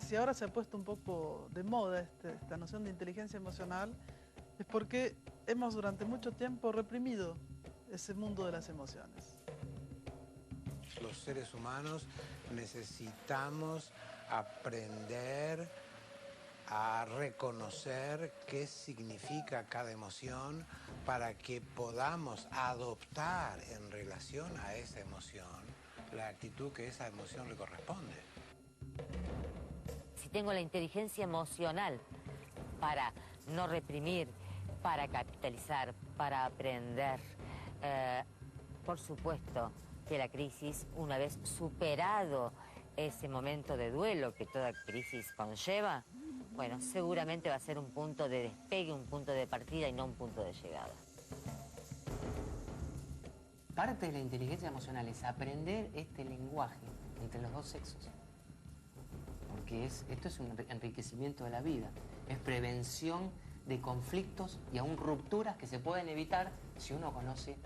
si ahora se ha puesto un poco de moda esta noción de inteligencia emocional, es porque hemos durante mucho tiempo reprimido ese mundo de las emociones. Los seres humanos necesitamos aprender a reconocer qué significa cada emoción para que podamos adoptar en relación a esa emoción la actitud que esa emoción le corresponde. Si tengo la inteligencia emocional para no reprimir, para capitalizar, para aprender, por supuesto que la crisis, una vez superado ese momento de duelo que toda crisis conlleva, bueno, seguramente va a ser un punto de despegue, un punto de partida y no un punto de llegada. Parte de la inteligencia emocional es aprender este lenguaje entre los dos sexos. Porque esto es un enriquecimiento de la vida, es prevención de conflictos y aún rupturas que se pueden evitar si uno conoce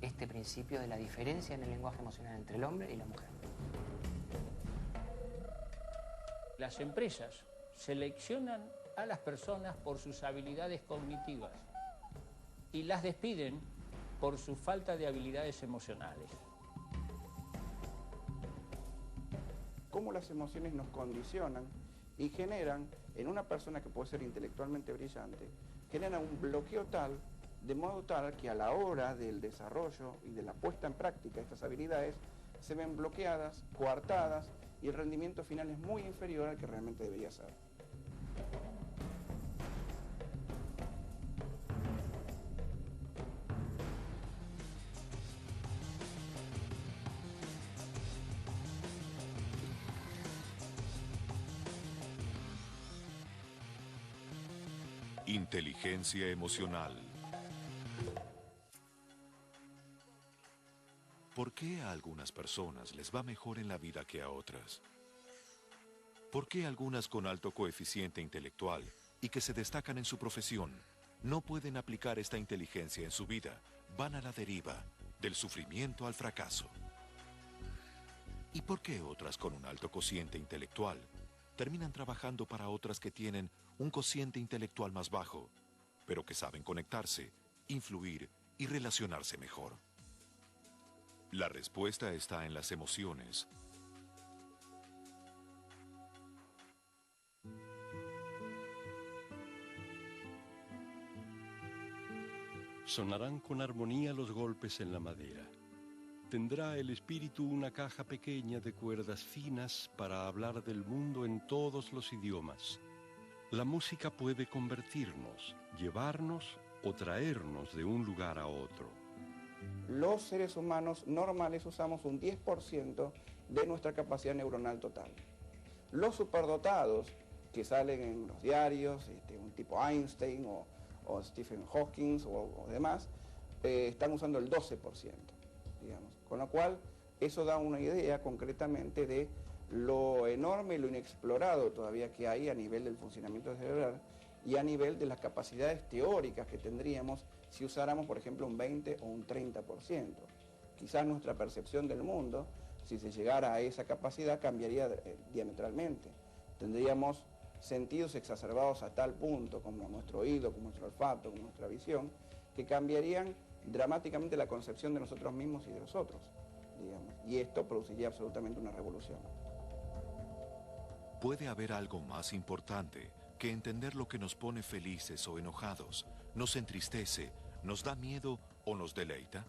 este principio de la diferencia en el lenguaje emocional entre el hombre y la mujer. Las empresas seleccionan a las personas por sus habilidades cognitivas y las despiden por su falta de habilidades emocionales. Cómo las emociones nos condicionan y generan en una persona que puede ser intelectualmente brillante, generan un bloqueo tal, de modo tal que a la hora del desarrollo y de la puesta en práctica de estas habilidades se ven bloqueadas, coartadas y el rendimiento final es muy inferior al que realmente debería ser. Inteligencia emocional. ¿Por qué a algunas personas les va mejor en la vida que a otras? ¿Por qué algunas con alto coeficiente intelectual y que se destacan en su profesión no pueden aplicar esta inteligencia en su vida? Van a la deriva, del sufrimiento al fracaso. ¿Y por qué otras con un alto cociente intelectual terminan trabajando para otras que tienen un cociente intelectual más bajo, pero que saben conectarse, influir y relacionarse mejor? La respuesta está en las emociones. Sonarán con armonía los golpes en la madera. Tendrá el espíritu una caja pequeña de cuerdas finas para hablar del mundo en todos los idiomas. La música puede convertirnos, llevarnos o traernos de un lugar a otro. Los seres humanos normales usamos un 10% de nuestra capacidad neuronal total. Los superdotados que salen en los diarios, un tipo Einstein o Stephen Hawking o demás, están usando el 12%, digamos. Con lo cual, eso da una idea concretamente de lo enorme y lo inexplorado todavía que hay a nivel del funcionamiento cerebral y a nivel de las capacidades teóricas que tendríamos si usáramos, por ejemplo, un 20 o un 30%. Quizás nuestra percepción del mundo, si se llegara a esa capacidad, cambiaría diametralmente. Tendríamos sentidos exacerbados a tal punto, como nuestro oído, como nuestro olfato, como nuestra visión, que cambiarían dramáticamente la concepción de nosotros mismos y de los otros, digamos. Y esto produciría absolutamente una revolución. ¿Puede haber algo más importante que entender lo que nos pone felices o enojados, nos entristece, nos da miedo o nos deleita?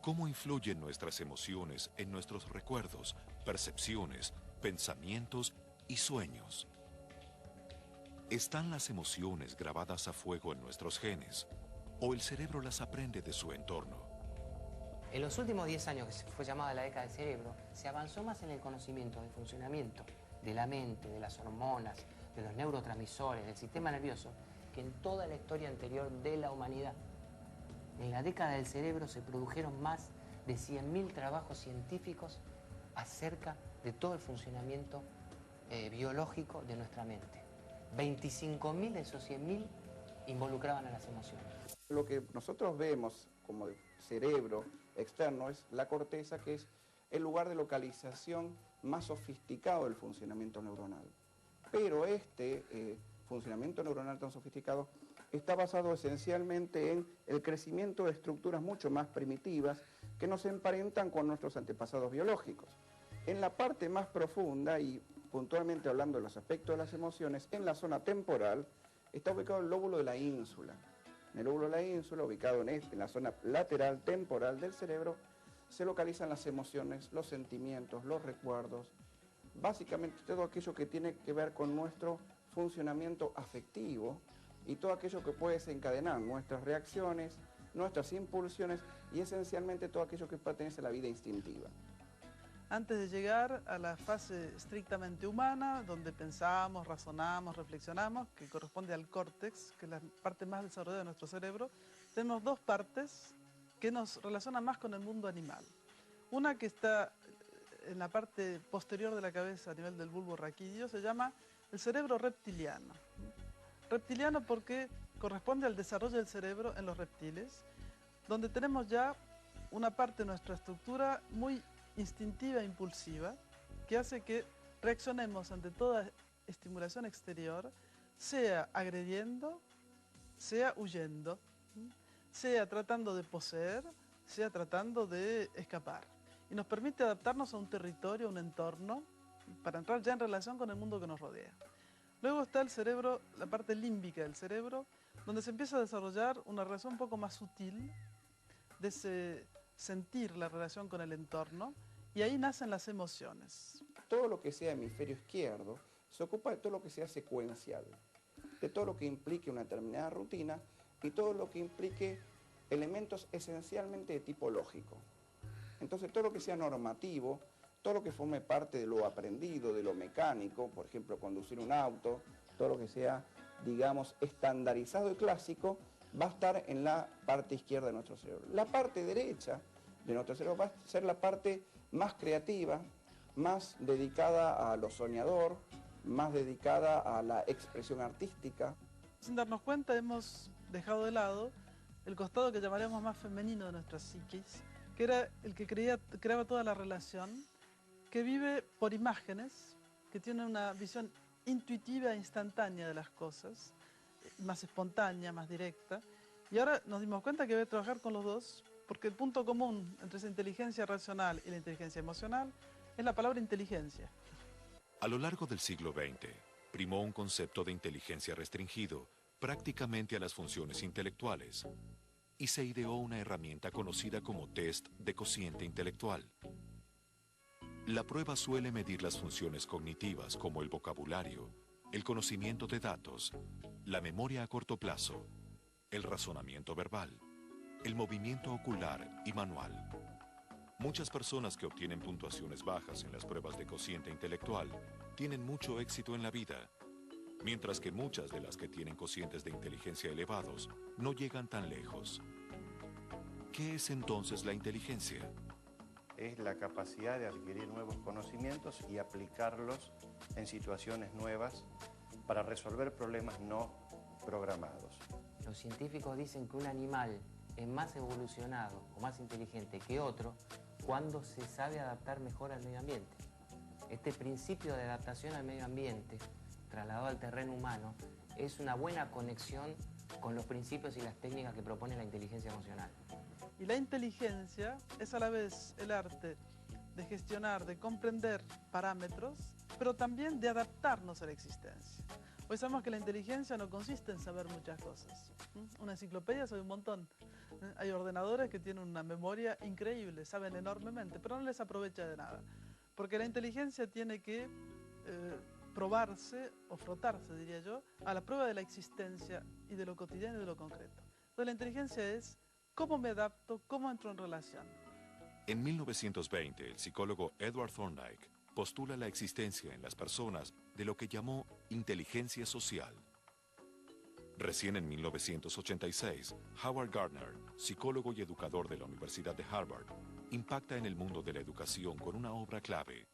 ¿Cómo influyen nuestras emociones en nuestros recuerdos, percepciones, pensamientos y sueños? ¿Están las emociones grabadas a fuego en nuestros genes o el cerebro las aprende de su entorno? En los últimos 10 años, que se fue llamada la década del cerebro, se avanzó más en el conocimiento del funcionamiento de la mente, de las hormonas, de los neurotransmisores, del sistema nervioso, que en toda la historia anterior de la humanidad. En la década del cerebro se produjeron más de 100.000 trabajos científicos acerca de todo el funcionamiento biológico de nuestra mente. 25.000 de esos 100.000 involucraban a las emociones. Lo que nosotros vemos como cerebro externo es la corteza, que es el lugar de localización más sofisticado del funcionamiento neuronal. Pero este funcionamiento neuronal tan sofisticado está basado esencialmente en el crecimiento de estructuras mucho más primitivas que nos emparentan con nuestros antepasados biológicos. En la parte más profunda, y puntualmente hablando de los aspectos de las emociones, en la zona temporal, está ubicado el lóbulo de la ínsula. En el lóbulo de la ínsula, ubicado en la zona lateral temporal del cerebro, se localizan las emociones, los sentimientos, los recuerdos, básicamente todo aquello que tiene que ver con nuestro funcionamiento afectivo y todo aquello que puede desencadenar nuestras reacciones, nuestras impulsiones y esencialmente todo aquello que pertenece a la vida instintiva. Antes de llegar a la fase estrictamente humana, donde pensamos, razonamos, reflexionamos, que corresponde al córtex, que es la parte más desarrollada de nuestro cerebro, tenemos dos partes que nos relacionan más con el mundo animal. Una que está en la parte posterior de la cabeza, a nivel del bulbo raquídeo, se llama el cerebro reptiliano. Reptiliano porque corresponde al desarrollo del cerebro en los reptiles, donde tenemos ya una parte de nuestra estructura muy instintiva e impulsiva, que hace que reaccionemos ante toda estimulación exterior, sea agrediendo, sea huyendo, sea tratando de poseer, sea tratando de escapar. Y nos permite adaptarnos a un territorio, a un entorno, para entrar ya en relación con el mundo que nos rodea. Luego está el cerebro, la parte límbica del cerebro, donde se empieza a desarrollar una relación un poco más sutil de ese sentir la relación con el entorno, y ahí nacen las emociones. Todo lo que sea hemisferio izquierdo se ocupa de todo lo que sea secuencial, de todo lo que implique una determinada rutina y todo lo que implique elementos esencialmente de tipo lógico. Entonces todo lo que sea normativo, todo lo que forme parte de lo aprendido, de lo mecánico, por ejemplo conducir un auto, todo lo que sea, digamos, estandarizado y clásico, va a estar en la parte izquierda de nuestro cerebro. La parte derecha de nuestro cerebro va a ser la parte más creativa, más dedicada a lo soñador, más dedicada a la expresión artística. Sin darnos cuenta hemos dejado de lado el costado que llamaríamos más femenino de nuestra psiquis, que era el que creaba toda la relación, que vive por imágenes, que tiene una visión intuitiva e instantánea de las cosas, más espontánea, más directa. Y ahora nos dimos cuenta que debe trabajar con los dos, porque el punto común entre esa inteligencia racional y la inteligencia emocional es la palabra inteligencia. A lo largo del siglo XX, primó un concepto de inteligencia restringido prácticamente a las funciones intelectuales y se ideó una herramienta conocida como test de cociente intelectual. La prueba suele medir las funciones cognitivas como el vocabulario, el conocimiento de datos, la memoria a corto plazo, el razonamiento verbal, el movimiento ocular y manual. Muchas personas que obtienen puntuaciones bajas en las pruebas de cociente intelectual tienen mucho éxito en la vida, mientras que muchas de las que tienen cocientes de inteligencia elevados no llegan tan lejos. ¿Qué es entonces la inteligencia? Es la capacidad de adquirir nuevos conocimientos y aplicarlos en situaciones nuevas para resolver problemas no programados. Los científicos dicen que un animal es más evolucionado o más inteligente que otro cuando se sabe adaptar mejor al medio ambiente. Este principio de adaptación al medio ambiente, trasladado al terreno humano, es una buena conexión con los principios y las técnicas que propone la inteligencia emocional. Y la inteligencia es a la vez el arte de gestionar, de comprender parámetros, pero también de adaptarnos a la existencia. Hoy sabemos que la inteligencia no consiste en saber muchas cosas. Una enciclopedia sabe un montón. Hay ordenadores que tienen una memoria increíble, saben enormemente, pero no les aprovecha de nada. Porque la inteligencia tiene que probarse o frotarse, diría yo, a la prueba de la existencia y de lo cotidiano y de lo concreto. Entonces la inteligencia es cómo me adapto, cómo entro en relación. En 1920, el psicólogo Edward Thorndike postula la existencia en las personas de lo que llamó inteligencia social. Recién en 1986, Howard Gardner, psicólogo y educador de la Universidad de Harvard, impacta en el mundo de la educación con una obra clave,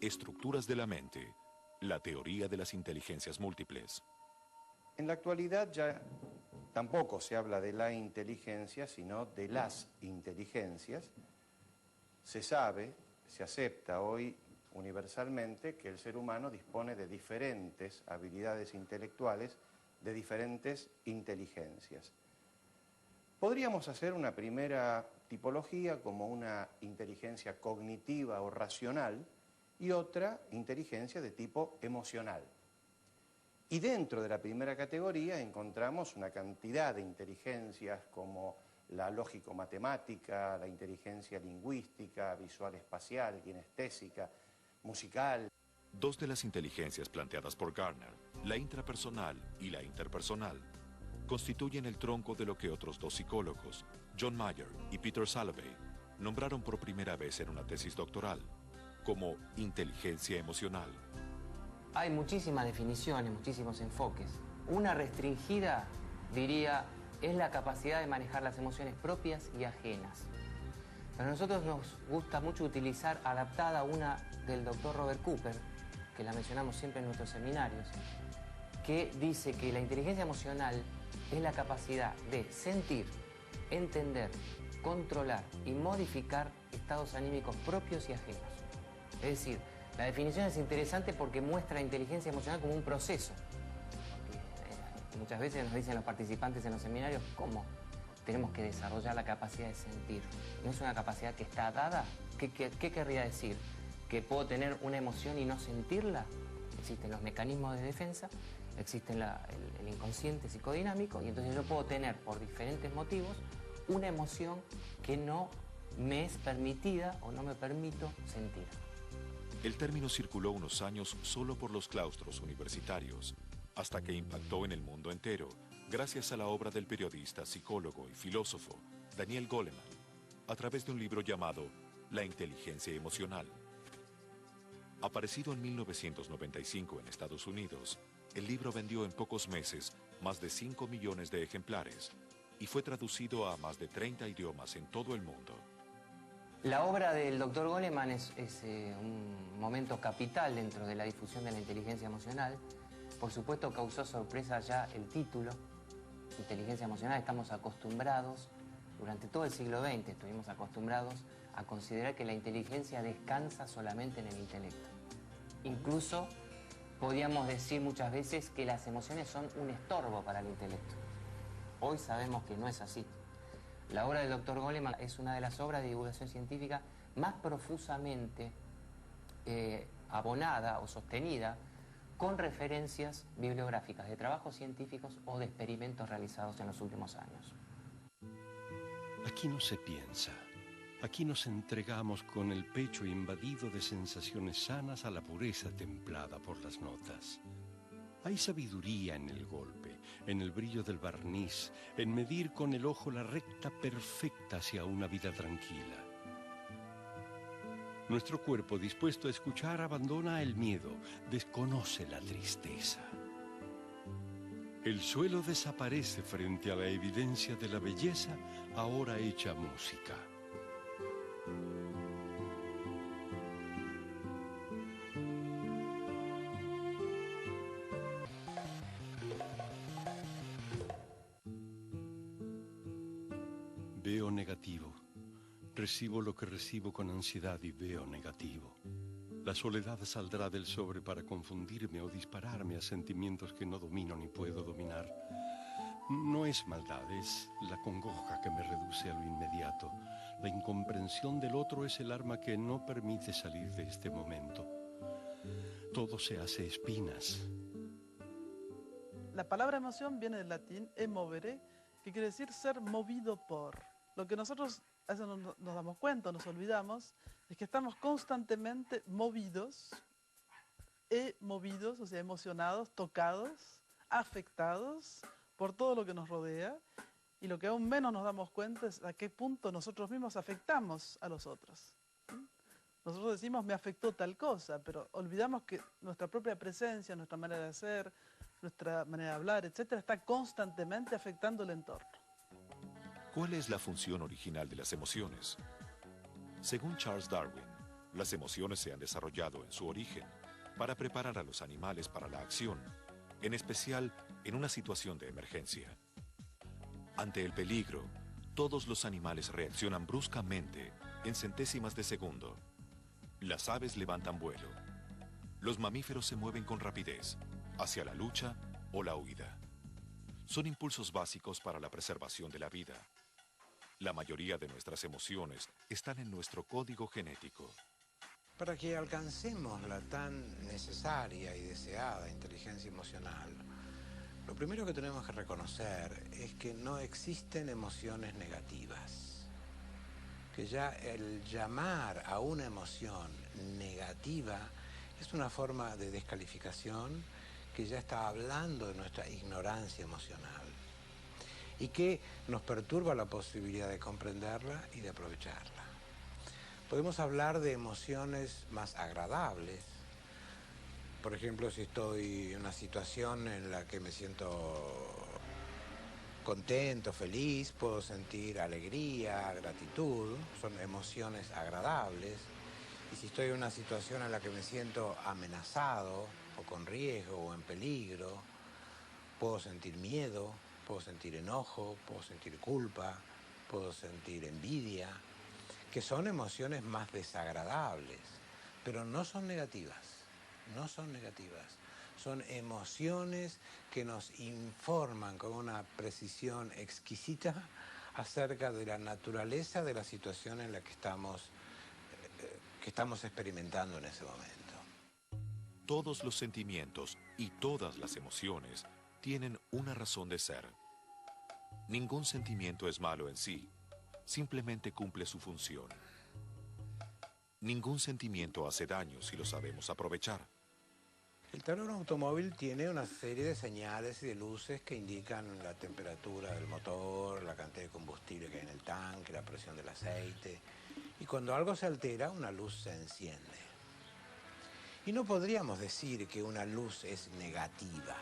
Estructuras de la mente, la teoría de las inteligencias múltiples. En la actualidad ya tampoco se habla de la inteligencia, sino de las inteligencias. Se sabe, se acepta hoy universalmente que el ser humano dispone de diferentes habilidades intelectuales, de diferentes inteligencias. Podríamos hacer una primera tipología como una inteligencia cognitiva o racional y otra inteligencia de tipo emocional. Y dentro de la primera categoría encontramos una cantidad de inteligencias como la lógico-matemática, la inteligencia lingüística, visual-espacial, kinestésica, musical. Dos de las inteligencias planteadas por Gardner, la intrapersonal y la interpersonal, constituyen el tronco de lo que otros dos psicólogos, John Mayer y Peter Salovey, nombraron por primera vez en una tesis doctoral como inteligencia emocional. Hay muchísimas definiciones, muchísimos enfoques. Una restringida, diría, es la capacidad de manejar las emociones propias y ajenas. Pero a nosotros nos gusta mucho utilizar adaptada una del doctor Robert Cooper, que la mencionamos siempre en nuestros seminarios, que dice que la inteligencia emocional es la capacidad de sentir, entender, controlar y modificar estados anímicos propios y ajenos. Es decir, la definición es interesante porque muestra la inteligencia emocional como un proceso. Muchas veces nos dicen los participantes en los seminarios cómo tenemos que desarrollar la capacidad de sentir. ¿No es una capacidad que está dada? ¿Qué querría decir? ¿Que puedo tener una emoción y no sentirla? Existen los mecanismos de defensa, existe el inconsciente psicodinámico, y entonces yo puedo tener, por diferentes motivos, una emoción que no me es permitida o no me permito sentir. El término circuló unos años solo por los claustros universitarios, hasta que impactó en el mundo entero, gracias a la obra del periodista, psicólogo y filósofo Daniel Goleman, a través de un libro llamado La inteligencia emocional. Aparecido en 1995 en Estados Unidos, el libro vendió en pocos meses más de 5 millones de ejemplares y fue traducido a más de 30 idiomas en todo el mundo. La obra del doctor Goleman es un momento capital dentro de la difusión de la inteligencia emocional. Por supuesto, causó sorpresa ya el título, inteligencia emocional. Estamos acostumbrados, durante todo el siglo XX, estuvimos acostumbrados a considerar que la inteligencia descansa solamente en el intelecto. Incluso podíamos decir muchas veces que las emociones son un estorbo para el intelecto. Hoy sabemos que no es así. La obra del doctor Goleman es una de las obras de divulgación científica más profusamente abonada o sostenida con referencias bibliográficas de trabajos científicos o de experimentos realizados en los últimos años. Aquí no se piensa. Aquí nos entregamos con el pecho invadido de sensaciones sanas a la pureza templada por las notas. Hay sabiduría en el golpe, en el brillo del barniz, en medir con el ojo la recta perfecta hacia una vida tranquila. Nuestro cuerpo, dispuesto a escuchar, abandona el miedo, desconoce la tristeza. El suelo desaparece frente a la evidencia de la belleza ahora hecha música. Veo negativo. Recibo lo que recibo con ansiedad y veo negativo. La soledad saldrá del sobre para confundirme o dispararme a sentimientos que no domino ni puedo dominar. No es maldad, es la congoja que me reduce a lo inmediato. La incomprensión del otro es el arma que no permite salir de este momento. Todo se hace espinas. La palabra emoción viene del latín emovere, que quiere decir ser movido por. Lo que nosotros a veces no nos damos cuenta, nos olvidamos, es que estamos constantemente movidos, o sea, emocionados, tocados, afectados por todo lo que nos rodea, y lo que aún menos nos damos cuenta es a qué punto nosotros mismos afectamos a los otros. Nosotros decimos, me afectó tal cosa, pero olvidamos que nuestra propia presencia, nuestra manera de ser, nuestra manera de hablar, etcétera, está constantemente afectando el entorno. ¿Cuál es la función original de las emociones? Según Charles Darwin, las emociones se han desarrollado en su origen para preparar a los animales para la acción, en especial en una situación de emergencia. Ante el peligro, todos los animales reaccionan bruscamente en centésimas de segundo. Las aves levantan vuelo. Los mamíferos se mueven con rapidez, hacia la lucha o la huida. Son impulsos básicos para la preservación de la vida. La mayoría de nuestras emociones están en nuestro código genético. Para que alcancemos la tan necesaria y deseada inteligencia emocional, lo primero que tenemos que reconocer es que no existen emociones negativas. Que ya el llamar a una emoción negativa es una forma de descalificación que ya está hablando de nuestra ignorancia emocional y que nos perturba la posibilidad de comprenderla y de aprovecharla. Podemos hablar de emociones más agradables. Por ejemplo, si estoy en una situación en la que me siento contento, feliz, puedo sentir alegría, gratitud, son emociones agradables. Y si estoy en una situación en la que me siento amenazado, o con riesgo, o en peligro, puedo sentir miedo, puedo sentir enojo, puedo sentir culpa, puedo sentir envidia, que son emociones más desagradables, pero no son negativas, no son negativas. Son emociones que nos informan con una precisión exquisita acerca de la naturaleza de la situación en la que estamos experimentando en ese momento. Todos los sentimientos y todas las emociones tienen una razón de ser. Ningún sentimiento es malo en sí, simplemente cumple su función. Ningún sentimiento hace daño si lo sabemos aprovechar. El tablero automóvil tiene una serie de señales y de luces que indican la temperatura del motor, la cantidad de combustible que hay en el tanque, la presión del aceite. Y cuando algo se altera, una luz se enciende. Y no podríamos decir que una luz es negativa,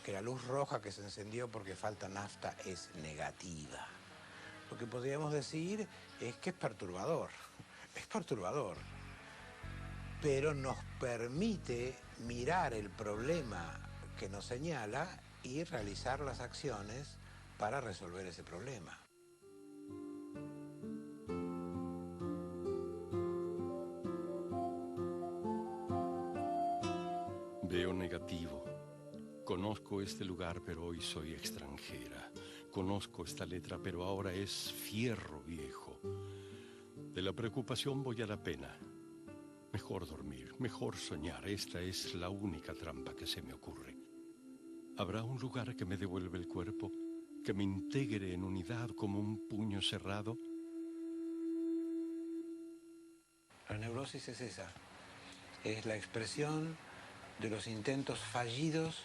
que la luz roja que se encendió porque falta nafta es negativa. Lo que podríamos decir es que es perturbador, pero nos permite mirar el problema que nos señala y realizar las acciones para resolver ese problema. Veo negativo. Conozco este lugar, pero hoy soy extranjera. Conozco esta letra, pero ahora es fierro viejo. De la preocupación voy a la pena. Mejor dormir, mejor soñar. Esta es la única trampa que se me ocurre. ¿Habrá un lugar que me devuelva el cuerpo? ¿Que me integre en unidad como un puño cerrado? La neurosis es esa. Es la expresión de los intentos fallidos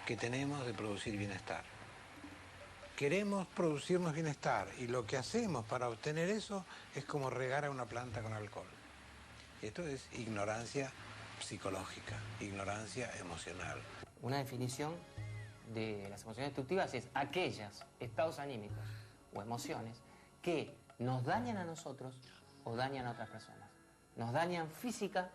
que tenemos de producir bienestar. Queremos producirnos bienestar y lo que hacemos para obtener eso es como regar a una planta con alcohol. Esto es ignorancia psicológica, ignorancia emocional. Una definición de las emociones destructivas es aquellos estados anímicos o emociones que nos dañan a nosotros o dañan a otras personas. Nos dañan física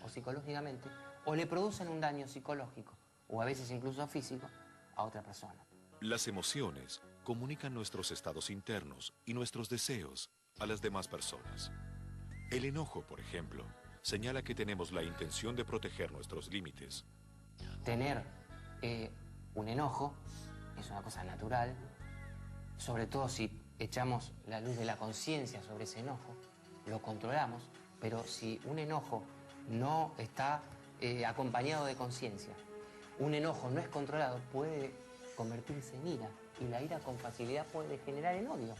o psicológicamente o le producen un daño psicológico o a veces incluso físico a otra persona. Las emociones comunican nuestros estados internos y nuestros deseos a las demás personas. El enojo, por ejemplo, señala que tenemos la intención de proteger nuestros límites. Tener un enojo es una cosa natural, sobre todo si echamos la luz de la conciencia sobre ese enojo, lo controlamos, pero si un enojo no está acompañado de conciencia, un enojo no es controlado, puede convertirse en ira, y la ira con facilidad puede degenerar en odio.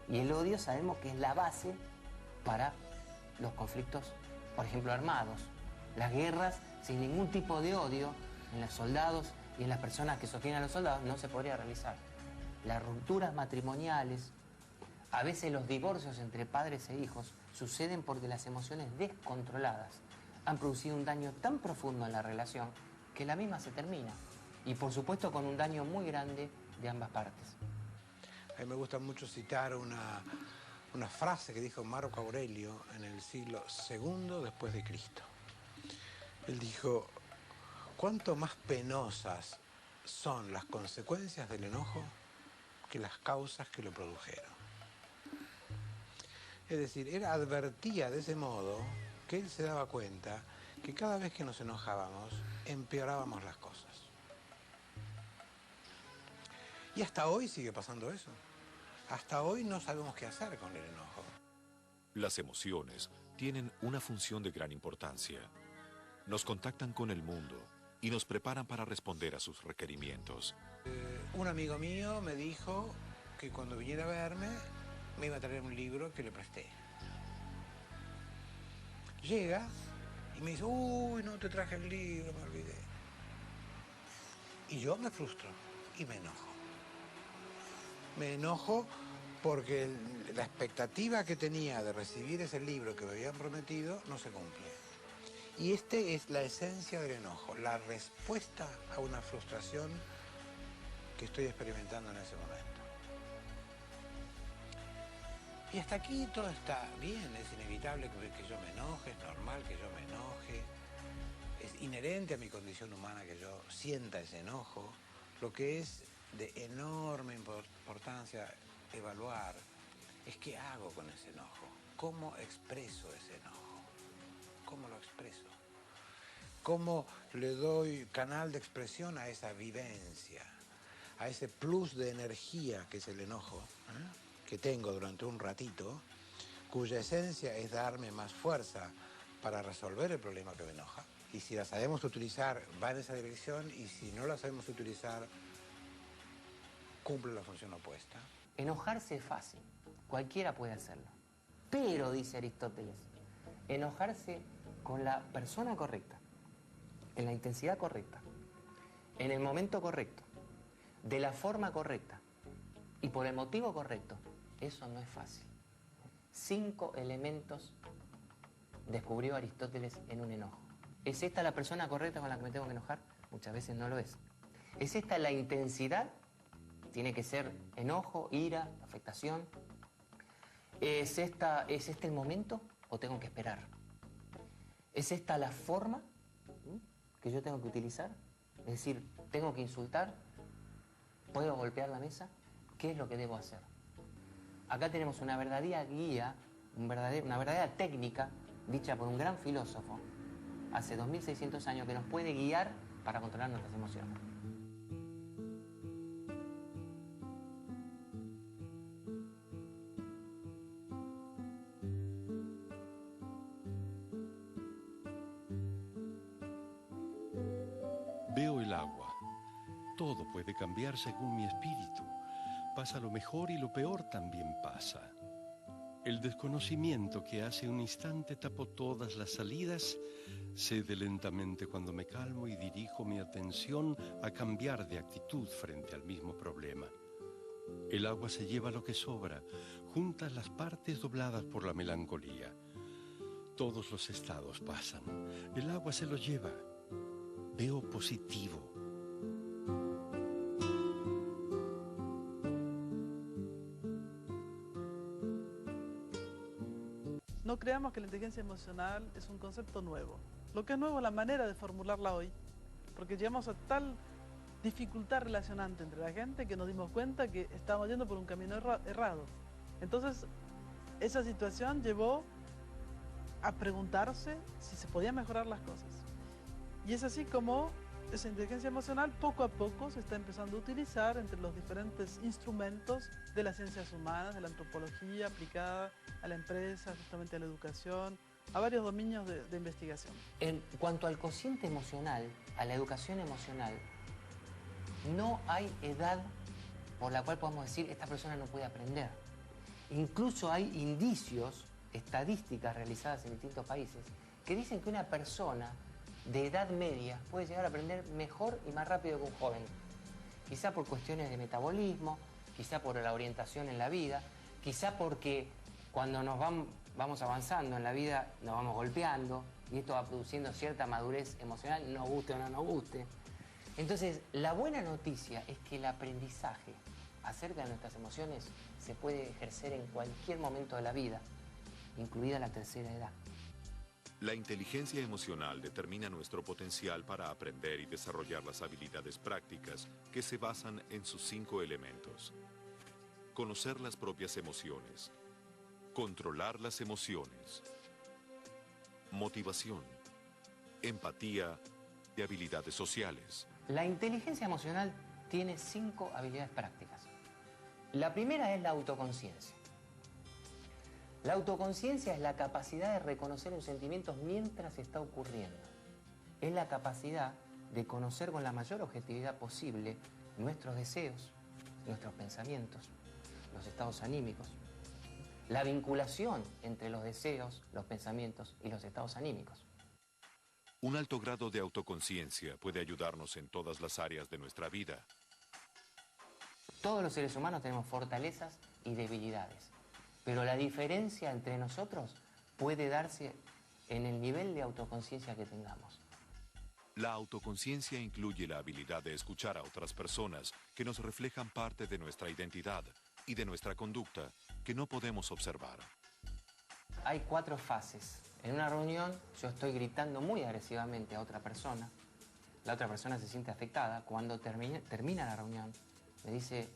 Y el odio sabemos que es la base para los conflictos, por ejemplo, armados. Las guerras sin ningún tipo de odio en los soldados y en las personas que sostienen a los soldados no se podría realizar. Las rupturas matrimoniales, a veces los divorcios entre padres e hijos, suceden porque las emociones descontroladas han producido un daño tan profundo en la relación que la misma se termina. Y por supuesto con un daño muy grande de ambas partes. A mí me gusta mucho citar una frase que dijo Marco Aurelio en el siglo II después de Cristo. Él dijo: cuánto más penosas son las consecuencias del enojo que las causas que lo produjeron. Es decir, él advertía de ese modo que él se daba cuenta que cada vez que nos enojábamos, empeorábamos las cosas. Y hasta hoy sigue pasando eso. Hasta hoy no sabemos qué hacer con el enojo. Las emociones tienen una función de gran importancia. Nos contactan con el mundo y nos preparan para responder a sus requerimientos. Un amigo mío me dijo que cuando viniera a verme me iba a traer un libro que le presté. Llega y me dice, uy, no te traje el libro, me olvidé. Y yo me frustro y me enojo. Me enojo porque la expectativa que tenía de recibir ese libro que me habían prometido no se cumple. Y esta es la esencia del enojo, la respuesta a una frustración que estoy experimentando en ese momento. Y hasta aquí todo está bien, es inevitable que yo me enoje, es normal que yo me enoje, es inherente a mi condición humana que yo sienta ese enojo. Lo que es de enorme importancia evaluar es qué hago con ese enojo, cómo expreso ese enojo, cómo lo expreso, cómo le doy canal de expresión a esa vivencia, a ese plus de energía que es el enojo, que tengo durante un ratito, cuya esencia es darme más fuerza para resolver el problema que me enoja. Y si la sabemos utilizar, va en esa dirección, y si no la sabemos utilizar, cumple la función opuesta. Enojarse es fácil, cualquiera puede hacerlo. Pero, dice Aristóteles, enojarse con la persona correcta, en la intensidad correcta, en el momento correcto, de la forma correcta y por el motivo correcto, eso no es fácil. 5 elementos descubrió Aristóteles en un enojo. ¿Es esta la persona correcta con la que me tengo que enojar? Muchas veces no lo es. ¿Es esta la intensidad? Tiene que ser enojo, ira, afectación. ¿Es este el momento o tengo que esperar? ¿Es esta la forma que yo tengo que utilizar? Es decir, ¿tengo que insultar? ¿Puedo golpear la mesa? ¿Qué es lo que debo hacer? Acá tenemos una verdadera guía, una verdadera técnica dicha por un gran filósofo hace 2600 años que nos puede guiar para controlar nuestras emociones. Veo el agua. Todo puede cambiar según mi espíritu. Pasa lo mejor y lo peor también pasa. El desconocimiento que hace un instante tapó todas las salidas cede lentamente cuando me calmo y dirijo mi atención a cambiar de actitud frente al mismo problema. El agua se lleva lo que sobra, junta las partes dobladas por la melancolía. Todos los estados pasan. El agua se los lleva. Veo positivo. No creamos que la inteligencia emocional es un concepto nuevo. Lo que es nuevo es la manera de formularla hoy, porque llegamos a tal dificultad relacionante entre la gente que nos dimos cuenta que estábamos yendo por un camino errado. Entonces, esa situación llevó a preguntarse si se podían mejorar las cosas. Y es así como esa inteligencia emocional poco a poco se está empezando a utilizar entre los diferentes instrumentos de las ciencias humanas, de la antropología aplicada a la empresa, justamente a la educación, a varios dominios de investigación. En cuanto al cociente emocional, a la educación emocional, no hay edad por la cual podamos decir esta persona no puede aprender. Incluso hay indicios, estadísticas realizadas en distintos países, que dicen que una persona de edad media puede llegar a aprender mejor y más rápido que un joven. Quizá por cuestiones de metabolismo, quizá por la orientación en la vida, quizá porque cuando nos vamos avanzando en la vida nos vamos golpeando y esto va produciendo cierta madurez emocional, nos guste o no nos guste. Entonces, la buena noticia es que el aprendizaje acerca de nuestras emociones se puede ejercer en cualquier momento de la vida, incluida la tercera edad. La inteligencia emocional determina nuestro potencial para aprender y desarrollar las habilidades prácticas que se basan en sus 5 elementos. Conocer las propias emociones. Controlar las emociones. motivación, empatía y habilidades sociales. La inteligencia emocional tiene 5 habilidades prácticas. La primera es la autoconciencia. La autoconciencia es la capacidad de reconocer un sentimiento mientras está ocurriendo. Es la capacidad de conocer con la mayor objetividad posible nuestros deseos, nuestros pensamientos, los estados anímicos, la vinculación entre los deseos, los pensamientos y los estados anímicos. Un alto grado de autoconciencia puede ayudarnos en todas las áreas de nuestra vida. Todos los seres humanos tenemos fortalezas y debilidades, pero la diferencia entre nosotros puede darse en el nivel de autoconciencia que tengamos. La autoconciencia incluye la habilidad de escuchar a otras personas que nos reflejan parte de nuestra identidad y de nuestra conducta que no podemos observar. Hay 4 fases. En una reunión yo estoy gritando muy agresivamente a otra persona. La otra persona se siente afectada. Cuando termina la reunión, me dice,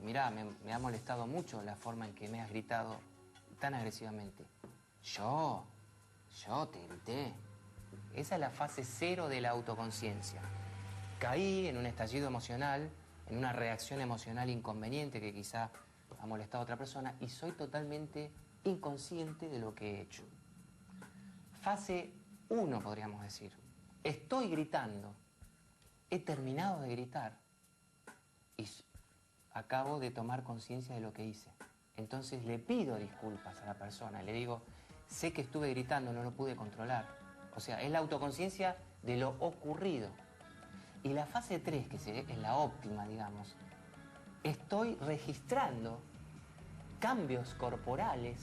mirá, me ha molestado mucho la forma en que me has gritado tan agresivamente. Yo te grité. Esa es la fase 0 de la autoconciencia. Caí en un estallido emocional, en una reacción emocional inconveniente que quizá ha molestado a otra persona y soy totalmente inconsciente de lo que he hecho. Fase 1, podríamos decir. Estoy gritando, he terminado de gritar y acabo de tomar conciencia de lo que hice. Entonces le pido disculpas a la persona, le digo, sé que estuve gritando, no lo pude controlar. O sea, es la autoconciencia de lo ocurrido. Y la fase 3, que es la óptima, digamos, estoy registrando cambios corporales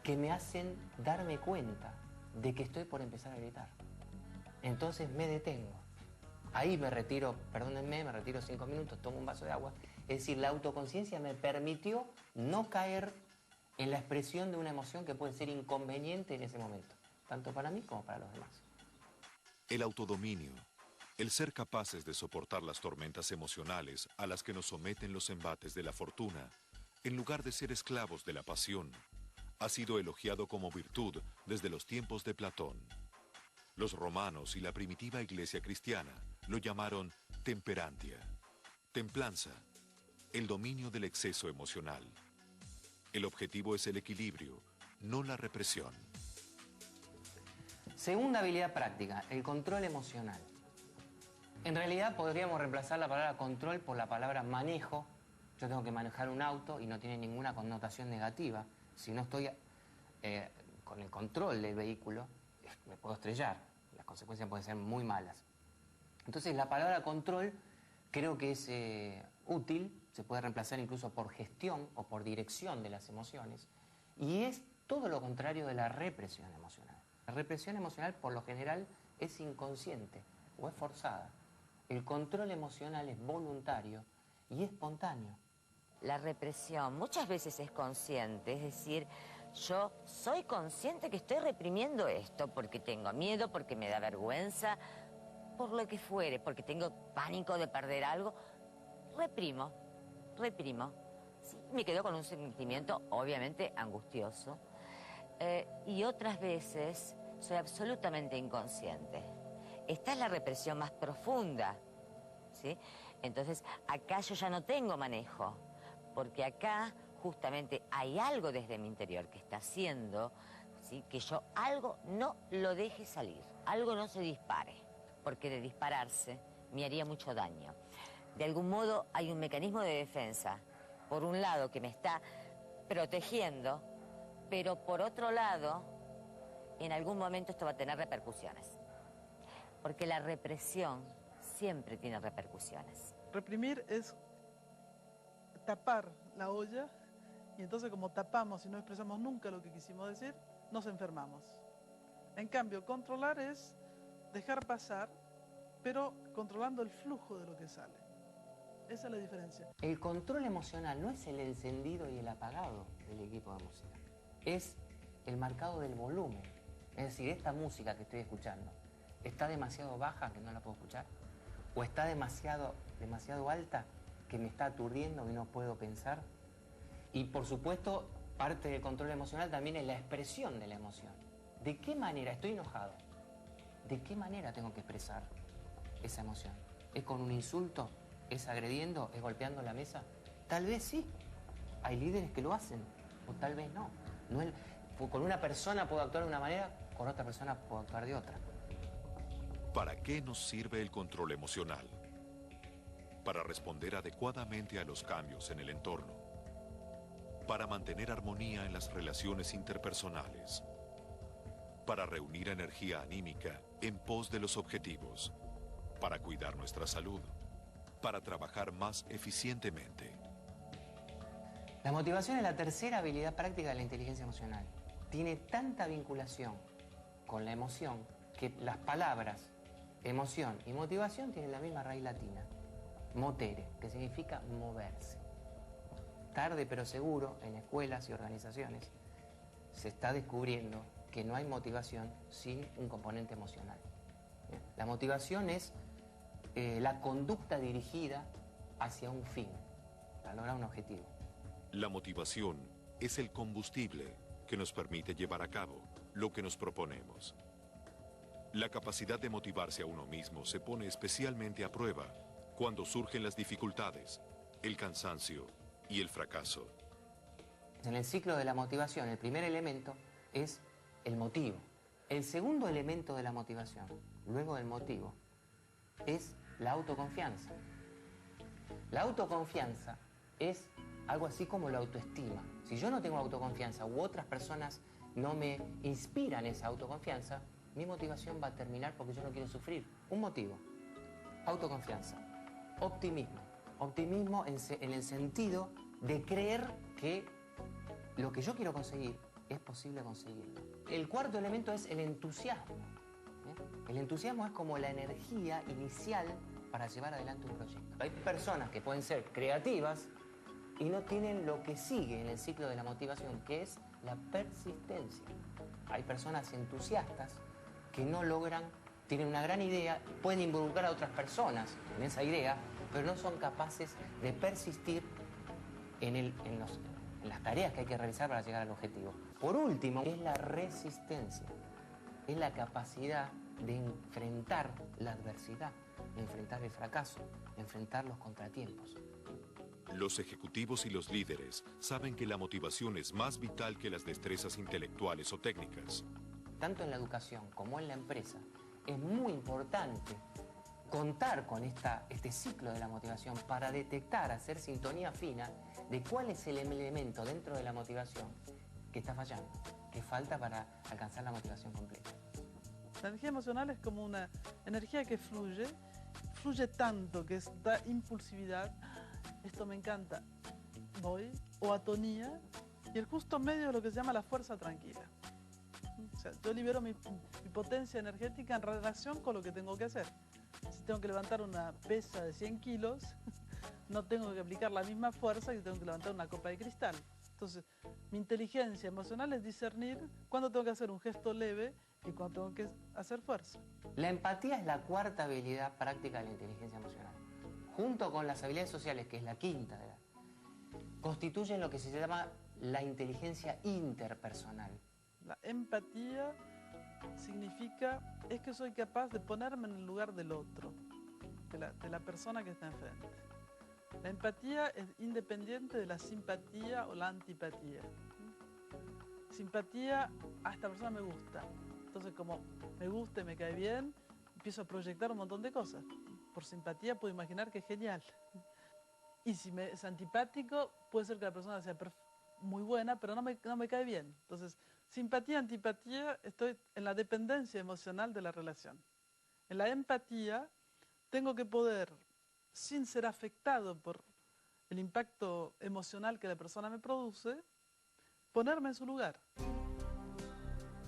que me hacen darme cuenta de que estoy por empezar a gritar. Entonces me detengo. Ahí me retiro, perdónenme, me retiro 5 minutos, tomo un vaso de agua. Es decir, la autoconciencia me permitió no caer en la expresión de una emoción que puede ser inconveniente en ese momento, tanto para mí como para los demás. El autodominio, el ser capaces de soportar las tormentas emocionales a las que nos someten los embates de la fortuna, en lugar de ser esclavos de la pasión, ha sido elogiado como virtud desde los tiempos de Platón. Los romanos y la primitiva iglesia cristiana lo llamaron temperantia, templanza, el dominio del exceso emocional. El objetivo es el equilibrio, no la represión. Segunda habilidad práctica, el control emocional. En realidad podríamos reemplazar la palabra control por la palabra manejo. Yo tengo que manejar un auto y no tiene ninguna connotación negativa. Si no estoy con el control del vehículo, me puedo estrellar. Las consecuencias pueden ser muy malas. Entonces la palabra control creo que es útil, se puede reemplazar incluso por gestión o por dirección de las emociones, y es todo lo contrario de la represión emocional. La represión emocional por lo general es inconsciente o es forzada. El control emocional es voluntario y espontáneo. La represión muchas veces es consciente, es decir, yo soy consciente que estoy reprimiendo esto porque tengo miedo, porque me da vergüenza, por lo que fuere, porque tengo pánico de perder algo. Reprimo. Sí, me quedo con un sentimiento obviamente angustioso. Y otras veces soy absolutamente inconsciente. Esta es la represión más profunda, ¿sí? Entonces, acá yo ya no tengo manejo, porque acá justamente hay algo desde mi interior que está haciendo, ¿sí?, que yo algo no lo deje salir, algo no se dispare, porque de dispararse me haría mucho daño. De algún modo hay un mecanismo de defensa, por un lado que me está protegiendo, pero por otro lado, en algún momento esto va a tener repercusiones, porque la represión siempre tiene repercusiones. Reprimir es tapar la olla, y entonces como tapamos y no expresamos nunca lo que quisimos decir, nos enfermamos. En cambio, controlar es dejar pasar, pero controlando el flujo de lo que sale. Esa es la diferencia. El control emocional no es el encendido y el apagado del equipo de música, es el marcado del volumen. Es decir, esta música que estoy escuchando, ¿está demasiado baja que no la puedo escuchar? ¿O está demasiado alta que me está aturdiendo y no puedo pensar? Y por supuesto, parte del control emocional también es la expresión de la emoción. ¿De qué manera estoy enojado? ¿De qué manera tengo que expresar esa emoción? ¿Es con un insulto? ¿Es agrediendo? ¿Es golpeando la mesa? Tal vez sí. Hay líderes que lo hacen, o tal vez no. Con una persona puedo actuar de una manera, con otra persona puedo actuar de otra. ¿Para qué nos sirve el control emocional? Para responder adecuadamente a los cambios en el entorno. Para mantener armonía en las relaciones interpersonales. Para reunir energía anímica en pos de los objetivos. Para cuidar nuestra salud. Para trabajar más eficientemente. La motivación es la tercera habilidad práctica de la inteligencia emocional. Tiene tanta vinculación con la emoción que las palabras emoción y motivación tienen la misma raíz latina. Motere, que significa moverse. Tarde pero seguro, en escuelas y organizaciones, se está descubriendo que no hay motivación sin un componente emocional. ¿Bien? La motivación es la conducta dirigida hacia un fin, para lograr un objetivo. La motivación es el combustible que nos permite llevar a cabo lo que nos proponemos. La capacidad de motivarse a uno mismo se pone especialmente a prueba cuando surgen las dificultades, el cansancio y el fracaso. En el ciclo de la motivación, el primer elemento es el motivo. El segundo elemento de la motivación, luego del motivo, es la autoconfianza. La autoconfianza es algo así como la autoestima. Si yo no tengo autoconfianza u otras personas no me inspiran esa autoconfianza, mi motivación va a terminar porque yo no quiero sufrir. Un motivo, autoconfianza, optimismo. Optimismo en el sentido de creer que lo que yo quiero conseguir es posible conseguirlo. El cuarto elemento es el entusiasmo. El entusiasmo es como la energía inicial para llevar adelante un proyecto. Hay personas que pueden ser creativas y no tienen lo que sigue en el ciclo de la motivación, que es la persistencia. Hay personas entusiastas que no logran, tienen una gran idea, pueden involucrar a otras personas en esa idea, pero no son capaces de persistir en las tareas que hay que realizar para llegar al objetivo. Por último, es la resistencia. Es la capacidad de enfrentar la adversidad, de enfrentar el fracaso, de enfrentar los contratiempos. Los ejecutivos y los líderes saben que la motivación es más vital que las destrezas intelectuales o técnicas. Tanto en la educación como en la empresa, es muy importante contar con este ciclo de la motivación para detectar, hacer sintonía fina de cuál es el elemento dentro de la motivación que está fallando, que falta para alcanzar la motivación completa. La energía emocional es como una energía que fluye tanto que da impulsividad. Esto me encanta, voy, o atonía, y el justo medio es lo que se llama la fuerza tranquila. O sea, yo libero mi potencia energética en relación con lo que tengo que hacer. Si tengo que levantar una pesa de 100 kilos, no tengo que aplicar la misma fuerza que tengo que levantar una copa de cristal. Entonces, mi inteligencia emocional es discernir cuándo tengo que hacer un gesto leve y cuándo tengo que hacer fuerza. La empatía es la cuarta habilidad práctica de la inteligencia emocional. Junto con las habilidades sociales, que es la quinta, constituyen lo que se llama la inteligencia interpersonal. La empatía significa, es que soy capaz de ponerme en el lugar del otro, de la persona que está enfrente. La empatía es independiente de la simpatía o la antipatía. Simpatía, a esta persona me gusta. Entonces, como me gusta y me cae bien, empiezo a proyectar un montón de cosas. Por simpatía puedo imaginar que es genial. Y si es antipático, puede ser que la persona sea muy buena, pero no me cae bien. Entonces, simpatía, antipatía, estoy en la dependencia emocional de la relación. En la empatía, tengo que poder, sin ser afectado por el impacto emocional que la persona me produce, ponerme en su lugar.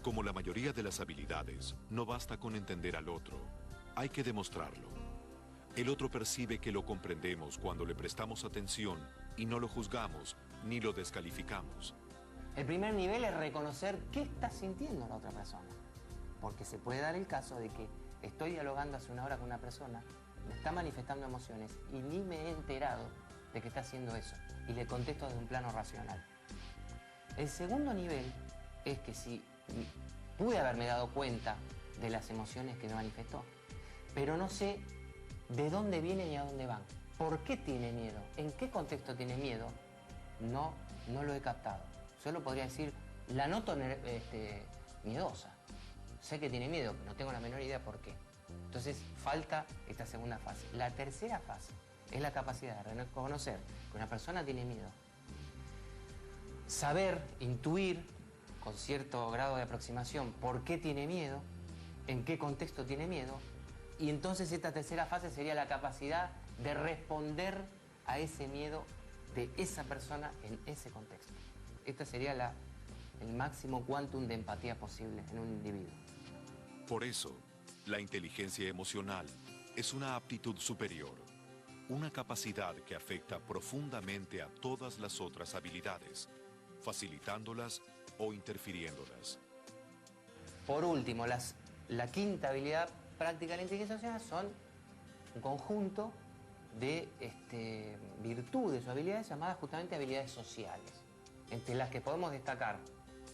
Como la mayoría de las habilidades, no basta con entender al otro, hay que demostrarlo. El otro percibe que lo comprendemos cuando le prestamos atención y no lo juzgamos ni lo descalificamos. El primer nivel es reconocer qué está sintiendo la otra persona. Porque se puede dar el caso de que estoy dialogando hace una hora con una persona, me está manifestando emociones y ni me he enterado de que está haciendo eso. Y le contesto desde un plano racional. El segundo nivel es que si pude haberme dado cuenta de las emociones que me manifestó, pero no sé de dónde vienen y a dónde van. ¿Por qué tiene miedo? ¿En qué contexto tiene miedo? No lo he captado. Solo podría decir, la noto miedosa. Sé que tiene miedo, pero no tengo la menor idea por qué. Entonces falta esta segunda fase. La tercera fase es la capacidad de reconocer que una persona tiene miedo. Saber, intuir, con cierto grado de aproximación, por qué tiene miedo, en qué contexto tiene miedo. Y entonces esta tercera fase sería la capacidad de responder a ese miedo de esa persona en ese contexto. Este sería el máximo quantum de empatía posible en un individuo. Por eso, la inteligencia emocional es una aptitud superior, una capacidad que afecta profundamente a todas las otras habilidades, facilitándolas o interfiriéndolas. Por último, la quinta habilidad práctica de la inteligencia emocional son un conjunto de virtudes o habilidades llamadas justamente habilidades sociales, entre las que podemos destacar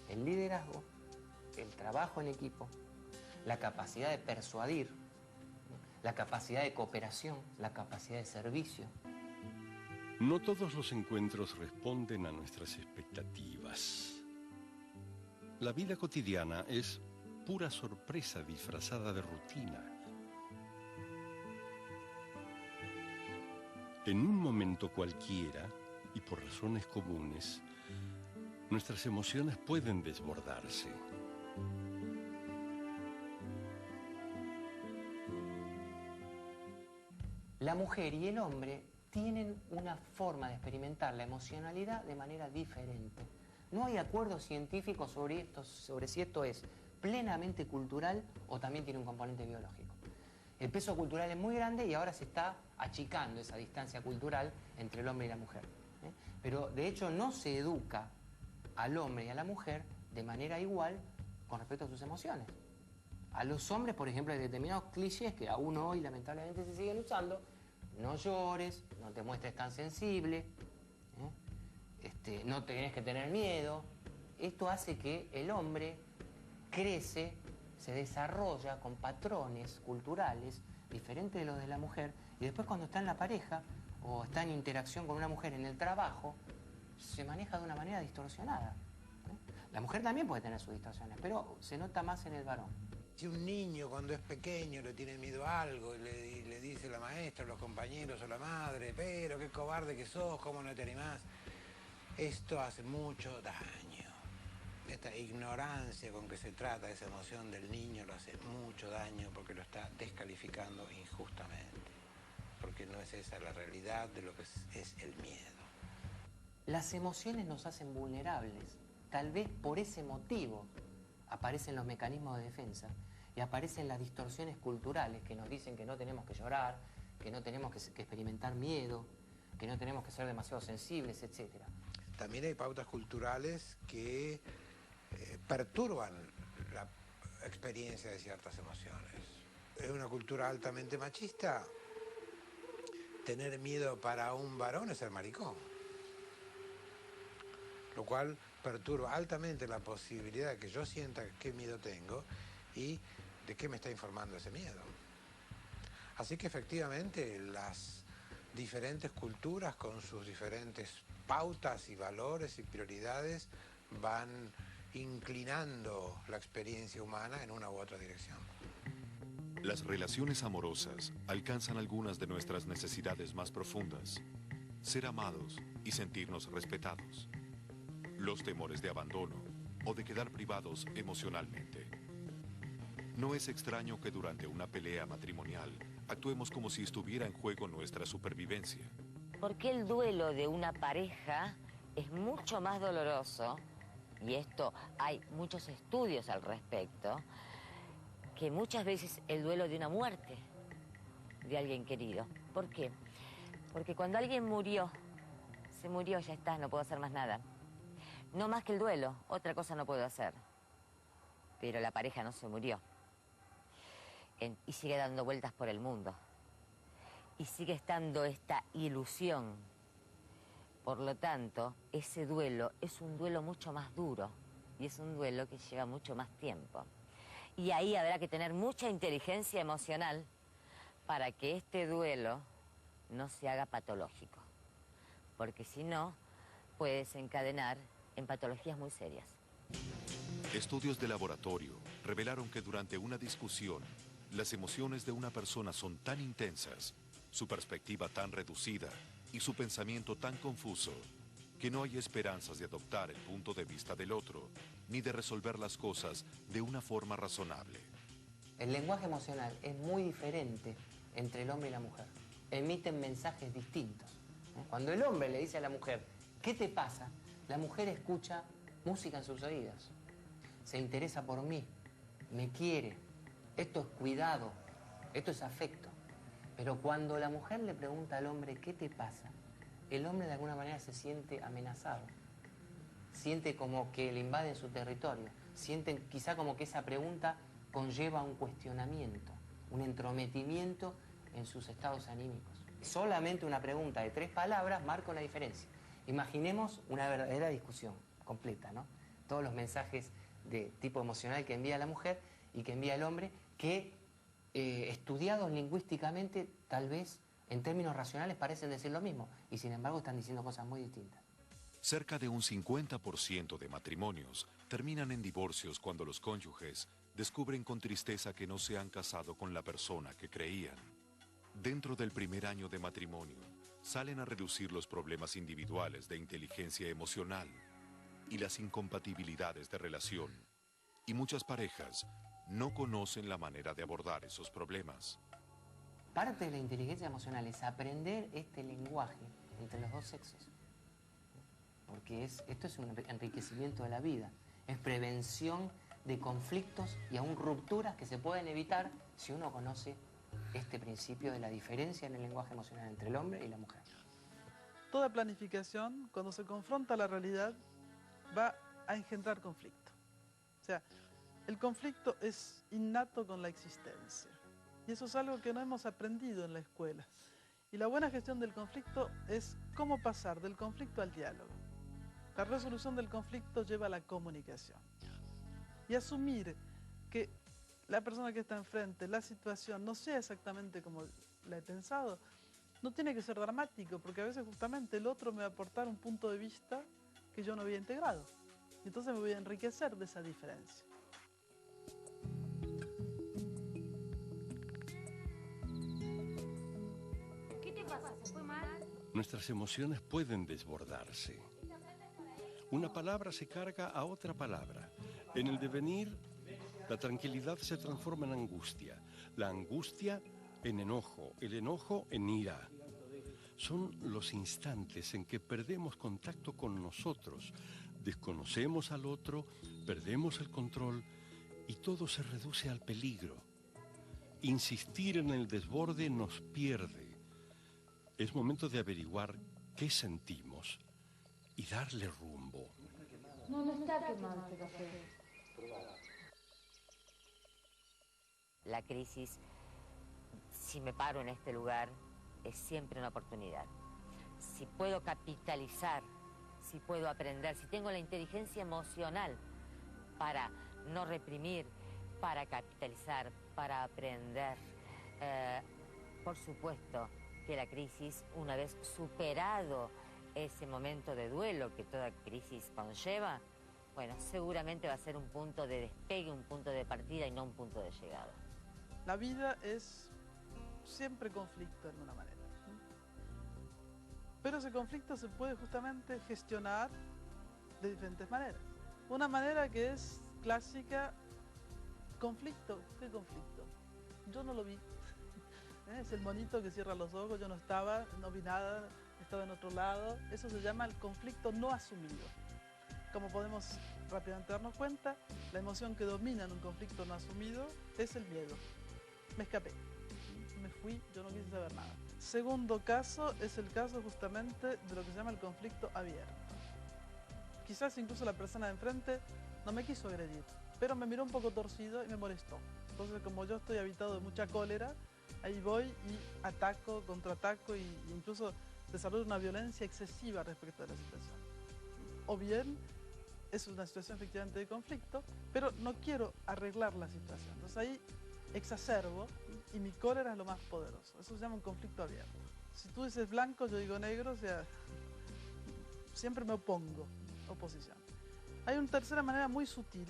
el liderazgo, el trabajo en equipo, la capacidad de persuadir, la capacidad de cooperación, la capacidad de servicio. No todos los encuentros responden a nuestras expectativas. La vida cotidiana es pura sorpresa disfrazada de rutina. En un momento cualquiera, y por razones comunes, nuestras emociones pueden desbordarse. La mujer y el hombre tienen una forma de experimentar la emocionalidad de manera diferente. No hay acuerdo científico sobre si esto es plenamente cultural o también tiene un componente biológico. El peso cultural es muy grande y ahora se está achicando esa distancia cultural entre el hombre y la mujer. Pero de hecho no se educa al hombre y a la mujer de manera igual con respecto a sus emociones. A los hombres, por ejemplo, hay determinados clichés que aún hoy lamentablemente se siguen usando. No llores, no te muestres tan sensible, no tenés que tener miedo. Esto hace que el hombre crece, se desarrolla con patrones culturales diferentes de los de la mujer, y después cuando está en la pareja o está en interacción con una mujer en el trabajo, se maneja de una manera distorsionada. La mujer también puede tener sus distorsiones, pero se nota más en el varón. Si un niño cuando es pequeño le tiene miedo a algo y le dice la maestra, los compañeros o la madre, pero qué cobarde que sos, cómo no te animás, esto hace mucho daño. Esta ignorancia con que se trata esa emoción del niño lo hace mucho daño porque lo está descalificando injustamente, porque no es esa la realidad de lo que es el miedo. Las emociones nos hacen vulnerables, tal vez por ese motivo aparecen los mecanismos de defensa y aparecen las distorsiones culturales que nos dicen que no tenemos que llorar, que no tenemos que experimentar miedo, que no tenemos que ser demasiado sensibles, etc. También hay pautas culturales que perturban la experiencia de ciertas emociones. En una cultura altamente machista, tener miedo para un varón es ser maricón, lo cual perturba altamente la posibilidad de que yo sienta qué miedo tengo y de qué me está informando ese miedo. Así que efectivamente las diferentes culturas con sus diferentes pautas y valores y prioridades van inclinando la experiencia humana en una u otra dirección. Las relaciones amorosas alcanzan algunas de nuestras necesidades más profundas: ser amados y sentirnos respetados. Los temores de abandono o de quedar privados emocionalmente. No es extraño que durante una pelea matrimonial actuemos como si estuviera en juego nuestra supervivencia. Porque el duelo de una pareja es mucho más doloroso, y esto hay muchos estudios al respecto, que muchas veces el duelo de una muerte de alguien querido. ¿Por qué? Porque cuando alguien murió, se murió, ya está, no puedo hacer más nada. No más que el duelo, otra cosa no puedo hacer. Pero la pareja no se murió. Y sigue dando vueltas por el mundo. Y sigue estando esta ilusión. Por lo tanto, ese duelo es un duelo mucho más duro y es un duelo que lleva mucho más tiempo. Y ahí habrá que tener mucha inteligencia emocional para que este duelo no se haga patológico, porque si no, puede desencadenar en patologías muy serias. Estudios de laboratorio revelaron que durante una discusión, las emociones de una persona son tan intensas, su perspectiva tan reducida y su pensamiento tan confuso, que no hay esperanzas de adoptar el punto de vista del otro, ni de resolver las cosas de una forma razonable. El lenguaje emocional es muy diferente entre el hombre y la mujer. Emiten mensajes distintos. Cuando el hombre le dice a la mujer, ¿qué te pasa?, la mujer escucha música en sus oídos. Se interesa por mí, me quiere. Esto es cuidado, esto es afecto. Pero cuando la mujer le pregunta al hombre, ¿qué te pasa?, el hombre de alguna manera se siente amenazado. Siente como que le invaden su territorio. Siente quizá como que esa pregunta conlleva un cuestionamiento, un entrometimiento en sus estados anímicos. Solamente una pregunta de 3 palabras marca una diferencia. Imaginemos una verdadera discusión completa, ¿no? Todos los mensajes de tipo emocional que envía la mujer y que envía el hombre, que estudiados lingüísticamente, tal vez en términos racionales parecen decir lo mismo, y sin embargo están diciendo cosas muy distintas. Cerca de un 50% de matrimonios terminan en divorcios cuando los cónyuges descubren con tristeza que no se han casado con la persona que creían. Dentro del primer año de matrimonio, salen a reducir los problemas individuales de inteligencia emocional y las incompatibilidades de relación. Y muchas parejas no conocen la manera de abordar esos problemas. Parte de la inteligencia emocional es aprender este lenguaje entre los dos sexos. Porque esto es un enriquecimiento de la vida. Es prevención de conflictos y aún rupturas que se pueden evitar si uno conoce este principio de la diferencia en el lenguaje emocional entre el hombre y la mujer. Toda planificación, cuando se confronta a la realidad, va a engendrar conflicto. O sea, el conflicto es innato con la existencia. Y eso es algo que no hemos aprendido en la escuela. Y la buena gestión del conflicto es cómo pasar del conflicto al diálogo. La resolución del conflicto lleva a la comunicación. Y asumir que la persona que está enfrente, la situación, no sea exactamente como la he pensado, no tiene que ser dramático, porque a veces justamente el otro me va a aportar un punto de vista que yo no había integrado. Y entonces me voy a enriquecer de esa diferencia. ¿Qué te pasa? ¿Se fue mal? Nuestras emociones pueden desbordarse. Una palabra se carga a otra palabra. En el devenir, la tranquilidad se transforma en angustia, la angustia en enojo, el enojo en ira. Son los instantes en que perdemos contacto con nosotros, desconocemos al otro, perdemos el control y todo se reduce al peligro. Insistir en el desborde nos pierde. Es momento de averiguar qué sentimos y darle rumbo. No, no está quemado este café. La crisis, si me paro en este lugar, es siempre una oportunidad. Si puedo capitalizar, si puedo aprender, si tengo la inteligencia emocional para no reprimir, para capitalizar, para aprender, por supuesto que la crisis, una vez superado ese momento de duelo que toda crisis conlleva, bueno, seguramente va a ser un punto de despegue, un punto de partida y no un punto de llegada. La vida es siempre conflicto de alguna manera. Pero ese conflicto se puede justamente gestionar de diferentes maneras. Una manera que es clásica, conflicto. ¿Qué conflicto? Yo no lo vi. Es el monito que cierra los ojos, yo no estaba, no vi nada, estaba en otro lado. Eso se llama el conflicto no asumido. Como podemos rápidamente darnos cuenta, la emoción que domina en un conflicto no asumido es el miedo. Me escapé, me fui, yo no quise saber nada. Segundo caso es el caso justamente de lo que se llama el conflicto abierto. Quizás incluso la persona de enfrente no me quiso agredir, pero me miró un poco torcido y me molestó. Entonces, como yo estoy habitado de mucha cólera, ahí voy y ataco, contraataco e incluso desarrollo una violencia excesiva respecto a la situación. O bien, es una situación efectivamente de conflicto, pero no quiero arreglar la situación. Entonces ahí exacerbo y mi cólera es lo más poderoso. Eso se llama un conflicto abierto. Si tú dices blanco, yo digo negro, o sea, siempre me opongo, oposición. Hay una tercera manera muy sutil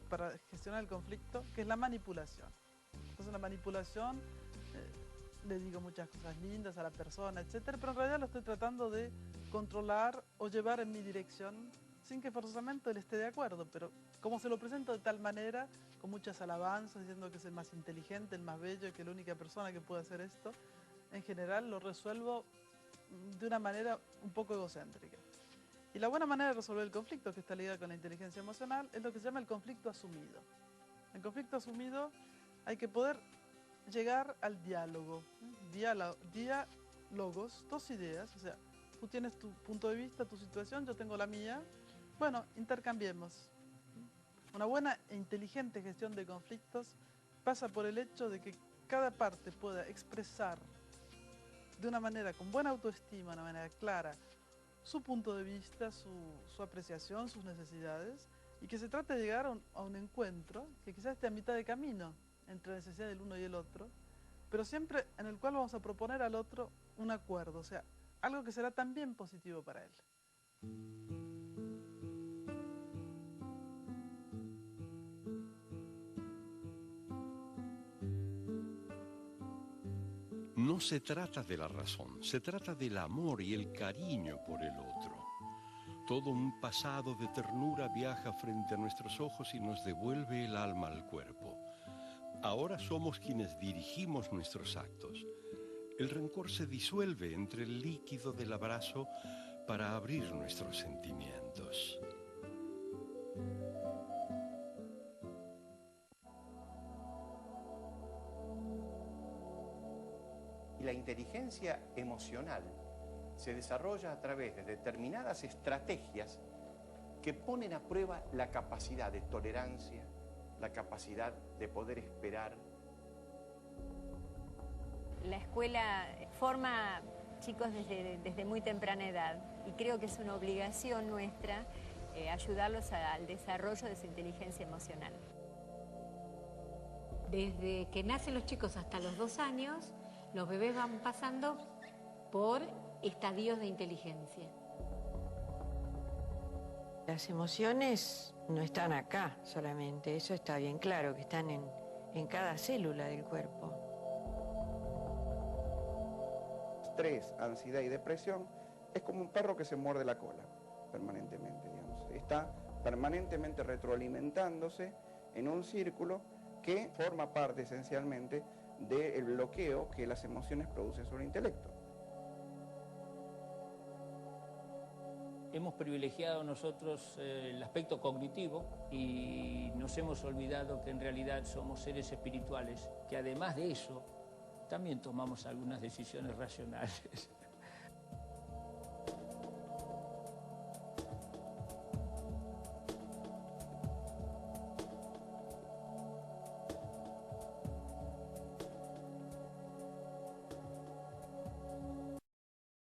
para gestionar el conflicto, que es la manipulación. Entonces la manipulación, le digo muchas cosas lindas a la persona, etcétera, pero en realidad lo estoy tratando de controlar o llevar en mi dirección sin que forzosamente él esté de acuerdo, pero como se lo presento de tal manera, con muchas alabanzas, diciendo que es el más inteligente, el más bello, que es la única persona que puede hacer esto, en general lo resuelvo de una manera un poco egocéntrica. Y la buena manera de resolver el conflicto, que está ligada con la inteligencia emocional, es lo que se llama el conflicto asumido. En conflicto asumido hay que poder llegar al diálogo. Diálogos, dos ideas, o sea, tú tienes tu punto de vista, tu situación, yo tengo la mía. Bueno, intercambiemos. Una buena e inteligente gestión de conflictos pasa por el hecho de que cada parte pueda expresar de una manera con buena autoestima, de una manera clara, su punto de vista, su apreciación, sus necesidades, y que se trate de llegar a un encuentro que quizás esté a mitad de camino entre la necesidad del uno y el otro, pero siempre en el cual vamos a proponer al otro un acuerdo, o sea, algo que será también positivo para él. No se trata de la razón, se trata del amor y el cariño por el otro. Todo un pasado de ternura viaja frente a nuestros ojos y nos devuelve el alma al cuerpo. Ahora somos quienes dirigimos nuestros actos. El rencor se disuelve entre el líquido del abrazo para abrir nuestros sentimientos. La inteligencia emocional se desarrolla a través de determinadas estrategias que ponen a prueba la capacidad de tolerancia, la capacidad de poder esperar. La escuela forma chicos desde muy temprana edad y creo que es una obligación nuestra ayudarlos al desarrollo de su inteligencia emocional. Desde que nacen los chicos hasta los 2 años, los bebés van pasando por estadios de inteligencia. Las emociones no están acá solamente, eso está bien claro, que están en cada célula del cuerpo. Estrés, ansiedad y depresión es como un perro que se muerde la cola permanentemente, digamos. Está permanentemente retroalimentándose en un círculo que forma parte esencialmente del bloqueo que las emociones producen sobre el intelecto. Hemos privilegiado nosotros el aspecto cognitivo y nos hemos olvidado que en realidad somos seres espirituales, que además de eso también tomamos algunas decisiones racionales.